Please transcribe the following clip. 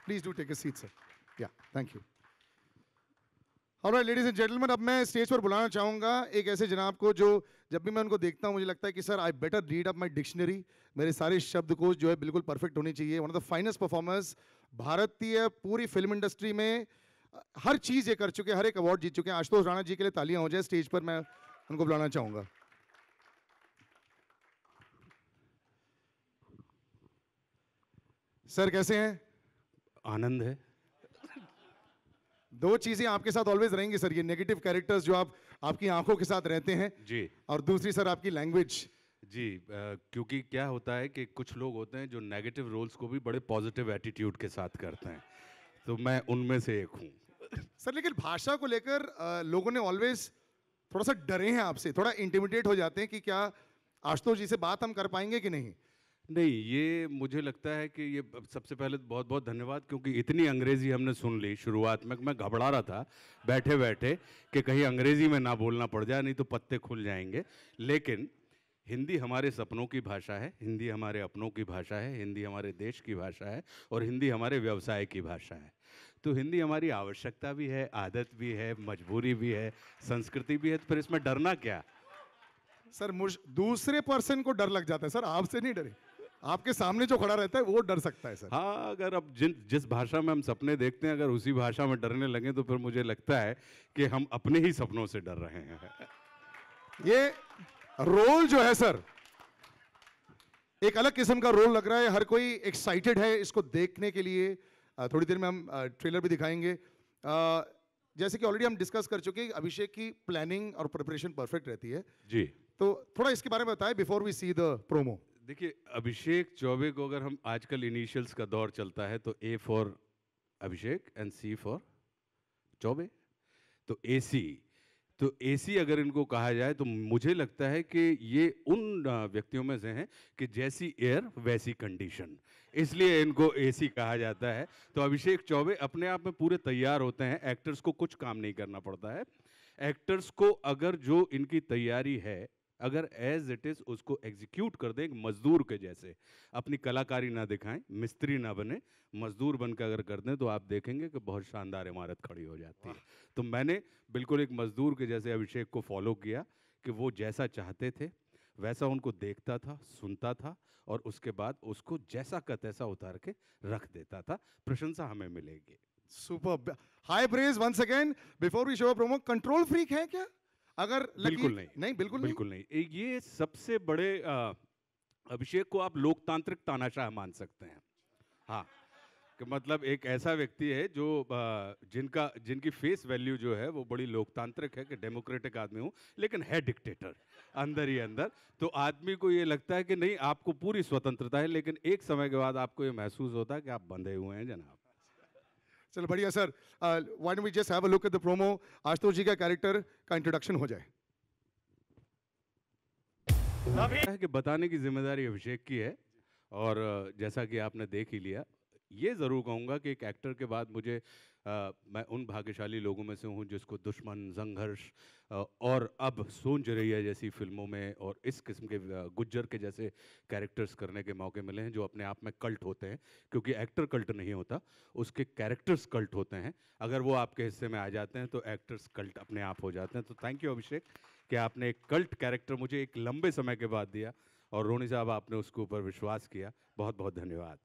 Please do take a seat sir. या thank you. Alright ladies and gentleman, अब मैं stage पर बुलाना चाहूंगा एक ऐसे जनाब को जो जब भी मैं उनको देखता हूं मुझे लगता है कि sir I better read up my dictionary, मेरे सारे शब्दकोश जो है बिल्कुल परफेक्ट होनी चाहिए। One of the finest performers भारतीय पूरी फिल्म इंडस्ट्री में, हर चीज ये कर चुके हैं, हर एक अवार्ड जीत चुके हैं। आशुतोष राणा जी के लिए तालियां हो जाए। स्टेज पर मैं उनको बुलाना चाहूंगा। सर कैसे हैं? आनंद है। दो चीजें आपके साथ ऑलवेज रहेंगी सर, ये नेगेटिव कैरेक्टर्स जो आप आपकी आंखों के साथ रहते हैं जी और दूसरी सर आपकी लैंग्वेज। जी। क्योंकि क्या होता है कि कुछ लोग होते हैं जो नेगेटिव रोल्स को भी बड़े पॉजिटिव एटीट्यूड के साथ करते हैं, तो मैं उनमें से एक हूँ। सर लेकिन भाषा को लेकर लोगों ने ऑलवेज थोड़ा सा डरे हैं आपसे, थोड़ा इंटिमिडेट हो जाते हैं कि क्या आशुतोष जी से बात हम कर पाएंगे कि नहीं। नहीं, ये मुझे लगता है कि ये सबसे पहले तो बहुत बहुत धन्यवाद, क्योंकि इतनी अंग्रेजी हमने सुन ली शुरुआत में, मैं घबरा रहा था बैठे बैठे कि कहीं अंग्रेजी में ना बोलना पड़ जाए, नहीं तो पत्ते खुल जाएंगे। लेकिन हिंदी हमारे सपनों की भाषा है, हिंदी हमारे अपनों की भाषा है, हिंदी हमारे देश की भाषा है और हिंदी हमारे व्यवसाय की भाषा है। तो हिंदी हमारी आवश्यकता भी है, आदत भी है, मजबूरी भी है, संस्कृति भी है, तो फिर इसमें डरना क्या। सर दूसरे पर्सन को डर लग जाता है सर, आपसे नहीं डरे, आपके सामने जो खड़ा रहता है वो डर सकता है सर। हाँ, अगर अब जिस भाषा में हम सपने देखते हैं, अगर उसी भाषा में डरने लगे तो फिर मुझे लगता है कि हम अपने ही सपनों से डर रहे हैं। ये रोल जो है सर एक अलग किस्म का रोल लग रहा है, हर कोई एक्साइटेड है इसको देखने के लिए। थोड़ी देर में हम ट्रेलर भी दिखाएंगे। जैसे कि ऑलरेडी हम डिस्कस कर चुके हैं, अभिषेक की प्लानिंग और प्रिपरेशन परफेक्ट रहती है जी। तो थोड़ा इसके बारे में बताएं before we see the promo. देखिए, अभिषेक चौबे को अगर हम आजकल इनिशियल्स का दौर चलता है तो A for Abhishek and C for Choubey, तो एसी। तो एसी अगर इनको कहा जाए तो मुझे लगता है कि ये उन व्यक्तियों में से हैं कि जैसी एयर वैसी कंडीशन, इसलिए इनको एसी कहा जाता है। तो अभिषेक चौबे अपने आप में पूरे तैयार होते हैं, एक्टर्स को कुछ काम नहीं करना पड़ता है। एक्टर्स को अगर जो इनकी तैयारी है अगर एज इट इज उसको एग्जीक्यूट कर दें, एक मजदूर के जैसे, अपनी कलाकारी ना दिखाएं, मिस्त्री ना बने, मजदूर बनकर अगर कर दें तो आप देखेंगे कि बहुत शानदार इमारत खड़ी हो जाती है। तो मैंने बिल्कुल एक मजदूर के जैसे अभिषेक को फॉलो किया कि वो जैसा चाहते थे वैसा उनको देखता था, सुनता था और उसके बाद उसको जैसा का तैसा उतार के रख देता था। प्रशंसा हमें मिलेगी। Super, high praise once again. Before we show promo, control freak है क्या? अगर बिल्कुल नहीं, नहीं बिल्कुल बिल्कुल नहीं। ये सबसे बड़े अभिषेक को आप लोकतांत्रिक तानाशाह मान सकते हैं। हाँ, कि मतलब एक ऐसा व्यक्ति है जो जिनकी फेस वैल्यू जो है वो बड़ी लोकतांत्रिक है कि डेमोक्रेटिक आदमी हूँ, लेकिन है डिक्टेटर अंदर ही अंदर। तो आदमी को ये लगता है कि नहीं, आपको पूरी स्वतंत्रता है, लेकिन एक समय के बाद आपको ये महसूस होता है कि आप बंधे हुए हैं जनाब। चलो बढ़िया sir, why don't we just have a look at the promo. Ashutosh ji का कैरेक्टर का इंट्रोडक्शन हो जाए। है कि बताने की जिम्मेदारी अभिषेक की है और जैसा कि आपने देख ही लिया, ये ज़रूर कहूँगा कि एक एक्टर के बाद मुझे मैं उन भाग्यशाली लोगों में से हूँ जिसको दुश्मन, संघर्ष और अब सोन चिरैया जैसी फिल्मों में और इस किस्म के गुज्जर के जैसे कैरेक्टर्स करने के मौके मिले हैं जो अपने आप में कल्ट होते हैं, क्योंकि एक्टर कल्ट नहीं होता, उसके कैरेक्टर्स कल्ट होते हैं। अगर वो आपके हिस्से में आ जाते हैं तो एक्टर्स कल्ट अपने आप हो जाते हैं। तो थैंक यू अभिषेक कि आपने एक कल्ट कैरेक्टर मुझे एक लंबे समय के बाद दिया और रोनी साहब आपने उसके ऊपर विश्वास किया। बहुत बहुत धन्यवाद।